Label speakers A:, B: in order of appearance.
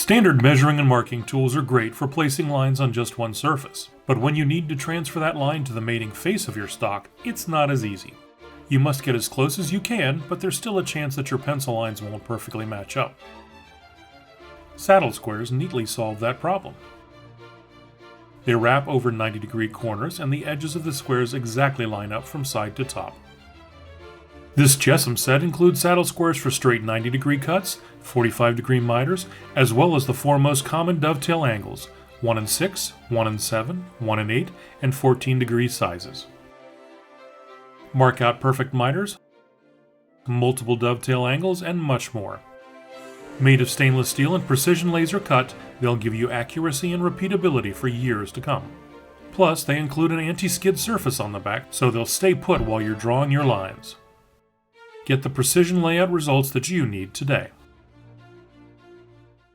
A: Standard measuring and marking tools are great for placing lines on just one surface, but when you need to transfer that line to the mating face of your stock, it's not as easy. You must get as close as you can, but there's still a chance that your pencil lines won't perfectly match up. Saddle squares neatly solve that problem. They wrap over 90-degree corners and the edges of the squares exactly line up from side to top. This Jessum set includes saddle squares for straight 90-degree cuts, 45-degree miters, as well as the four most common dovetail angles, 1 and 6, 1 and 7, 1 and 8, and 14-degree sizes. Mark out perfect miters, multiple dovetail angles, and much more. Made of stainless steel and precision laser cut, they'll give you accuracy and repeatability for years to come. Plus, they include an anti-skid surface on the back, so they'll stay put while you're drawing your lines. Get the precision layout results that you need today.